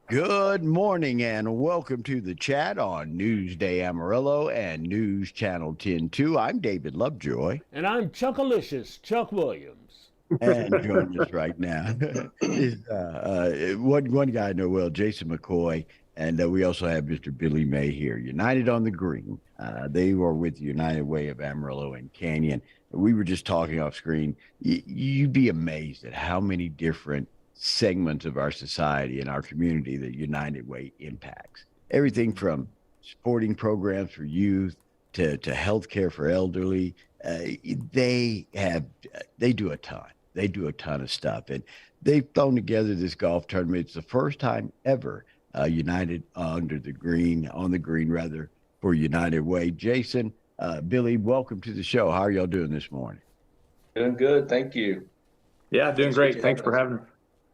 Good morning and welcome to the chat on Newsday Amarillo and News Channel 10-2. I'm David Lovejoy, And I'm Chuckalicious, Chuck Williams. and joining us right now is one guy I know well, Jason McCoy, and we also have Mr. Billy May here, United on the Green. They are with United Way of Amarillo and Canyon. We were just talking off screen. You'd be amazed at how many different segments of our society and our community that United Way impacts. Everything from sporting programs for youth to healthcare for elderly. They have they do a ton. They do a ton of stuff, and they've thrown together this golf tournament. It's the first time ever United under the green on the green rather for United Way. Jason, Billy, welcome to the show. How are y'all doing this morning? Doing good, thank you. Yeah, doing great. Thanks for having me.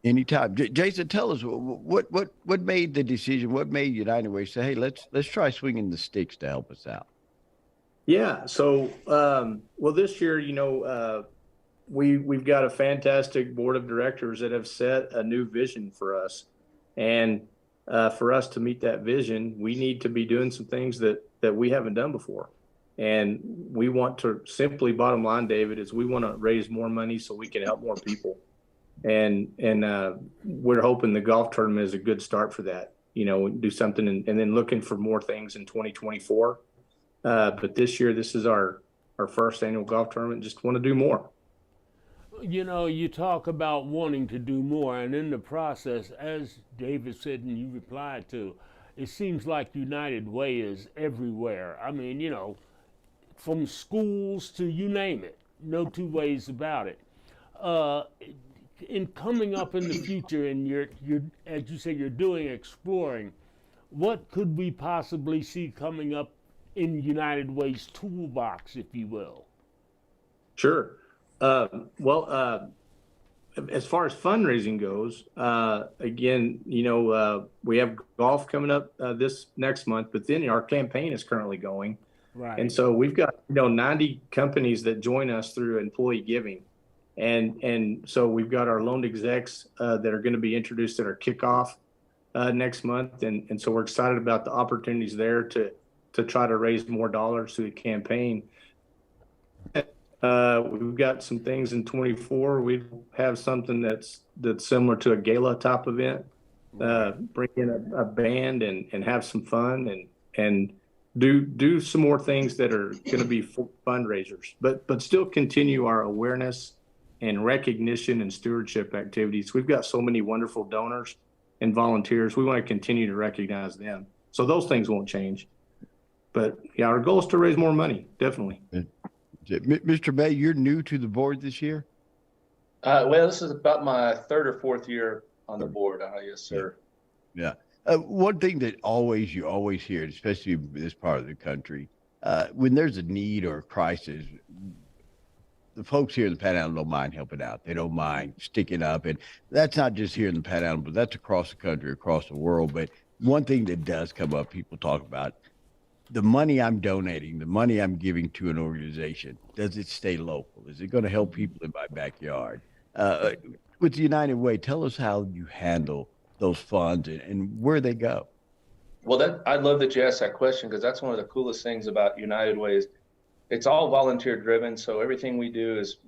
Anytime, Jason. Tell us what made the decision. What made United Way say, "Hey, let's try swinging the sticks to help us out." Yeah. So, well, this year, we've got a fantastic board of directors that have set a new vision for us, and for us to meet that vision, we need to be doing some things that we haven't done before, and we want to simply, bottom line, David, is we want to raise more money so we can help more people, and we're hoping the golf tournament is a good start for that. Do something, and then looking for more things in 2024. But this year, this is our first annual golf tournament. Just want to do more. You talk about wanting to do more, and in the process, as David said and you replied to, it seems like United Way is everywhere. I mean, from schools to you name it, no two ways about it. Uh, in coming up in the future, and you're as you say, you're doing exploring. What could we possibly see coming up in United Way's toolbox, if you will? Sure. Well, as far as fundraising goes, again, we have golf coming up this next month, but then our campaign is currently going. Right. And so we've got 90 companies that join us through employee giving, and so we've got our loaned execs that are going to be introduced at our kickoff next month, and so we're excited about the opportunities there to try to raise more dollars through the campaign. We've got some things in 24. We have something that's similar to a gala type event. Bring in a band and have some fun and do some more things that are going to be fundraisers, but still continue our awareness and recognition and stewardship activities. We've got so many wonderful donors and volunteers. We want to continue to recognize them. So those things won't change. But yeah, our goal is to raise more money, definitely. Mr. May, you're new to the board this year. Well, this is about my third or fourth year on the board. Yes, sir. Yeah. One thing that you always hear, especially in this part of the country, when there's a need or a crisis, the folks here in the Panhandle don't mind helping out. They don't mind sticking up. And that's not just here in the Panhandle, but that's across the country, across the world. But one thing that does come up, people talk about the money I'm donating, the money I'm giving to an organization, does it stay local? Is it going to help people in my backyard? With the United Way, tell us how you handle those funds and where they go. Well, I love that you asked that question, because that's one of the coolest things about United Way is it's all volunteer driven. So everything we do is,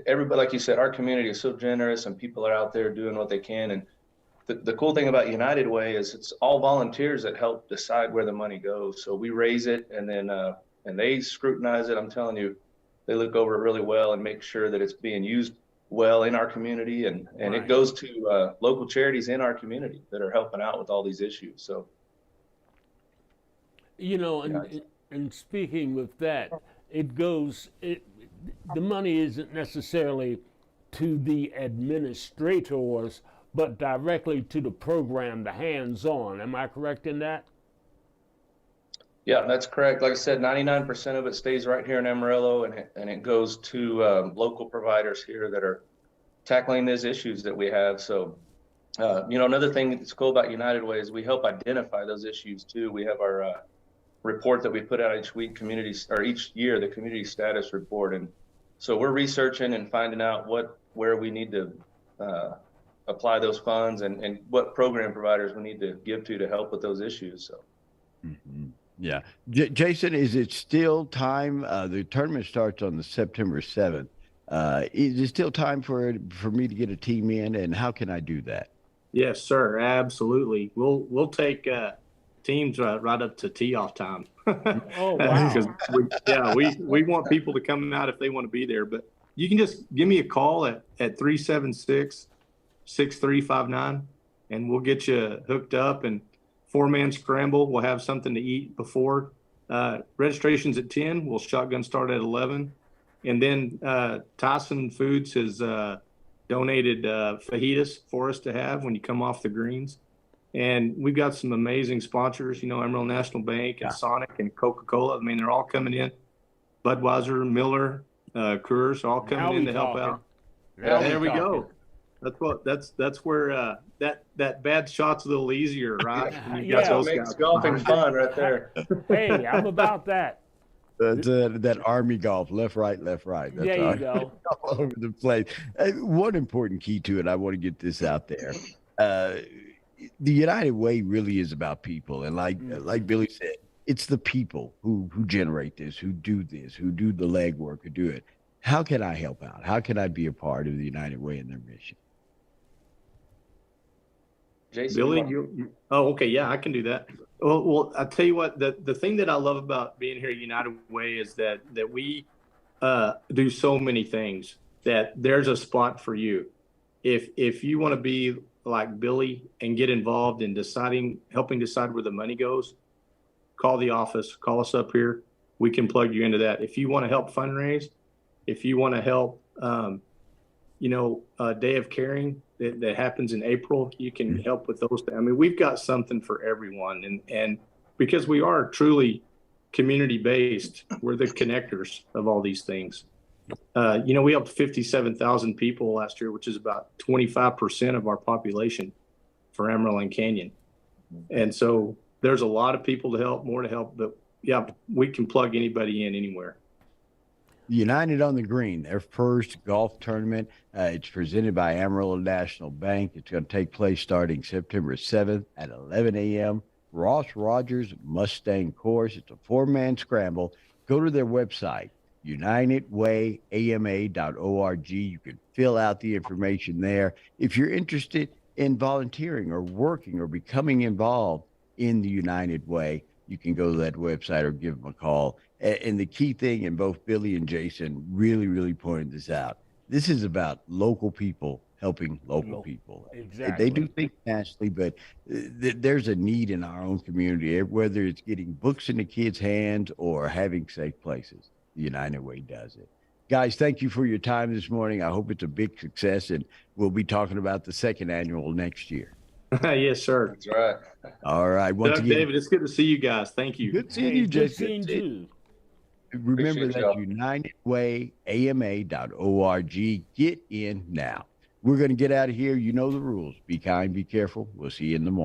everybody, like you said, our community is so generous and people are out there doing what they can. And the cool thing about United Way is it's all volunteers that help decide where the money goes. So we raise it, and then and they scrutinize it. I'm telling you, they look over it really well and make sure that it's being used well in our community, and Right. it goes to local charities in our community that are helping out with all these issues. So And speaking with that, the money isn't necessarily to the administrators, but directly to the program, the hands-on. Am I correct in that? yeah, that's correct. Like I said, 99% of it stays right here in Amarillo, and it goes to local providers here that are tackling these issues that we have. So, another thing that's cool about United Way is we help identify those issues too. We have our report that we put out each week, each year, the community status report, and so we're researching and finding out where we need to apply those funds and what program providers we need to give to help with those issues. So. Yeah. Jason, is it still time? The tournament starts on the September 7th. Is it still time for me to get a team in, and how can I do that? Yes, sir. Absolutely. We'll take teams right up to tee off time. Oh, wow. we want people to come out if they want to be there. But you can just give me a call at 376-6359, and we'll get you hooked up. And 4-man scramble. We'll have something to eat before. Registration's at 10. We'll shotgun start at 11. And then Tyson Foods has donated fajitas for us to have when you come off the greens. And we've got some amazing sponsors, Emerald National Bank and Sonic and Coca-Cola. I mean, they're all coming in. Budweiser, Miller, Coors, all coming in to help out. There we go. That's where that bad shot's a little easier, right? That makes golfing fun right there. Hey, I'm about that. That Army golf, left, right, left, right. That's there you go. All over the place. One important key to it, I want to get this out there. The United Way really is about people, and like Billy said, it's the people who generate this, who do this, who do the legwork, who do it. How can I help out? How can I be a part of the United Way and their mission? Jason, Billy, okay, yeah, I can do that. Well, I tell you what, the thing that I love about being here at United Way is that we do so many things that there's a spot for you. If you want to be like Billy and get involved in helping decide where the money goes, call the office, call us up here. We can plug you into that. If you want to help fundraise, if you want to help, Day of Caring that happens in April, you can help with those. I mean, we've got something for everyone. And because we are truly community-based, we're the connectors of all these things. We helped 57,000 people last year, which is about 25% of our population for Emerald and Canyon. And so there's a lot of people to help, more to help, but yeah, we can plug anybody in anywhere. United on the Green, their first golf tournament. It's presented by Emerald National Bank. It's going to take place starting September 7th at 11 a.m. Ross Rogers Mustang Course. It's a 4-man scramble. Go to their website, unitedwayama.org. You can fill out the information there. If you're interested in volunteering or working or becoming involved in the United Way, you can go to that website or give them a call. And the key thing, and both Billy and Jason really, really pointed this out, this is about local people helping local people. Exactly. They do think nationally, but there's a need in our own community, whether it's getting books in the kids' hands or having safe places. The United Way does it. Guys, thank you for your time this morning. I hope it's a big success, and we'll be talking about the second annual next year. Yes, sir. That's right. All right. Once again, David, it's good to see you guys. Thank you. Good seeing you, Good Jason. seeing you. Remember Appreciate that y'all. unitedwayama.org. Get in now. We're going to get out of here. You know the rules. Be kind, be careful. We'll see you in the morning.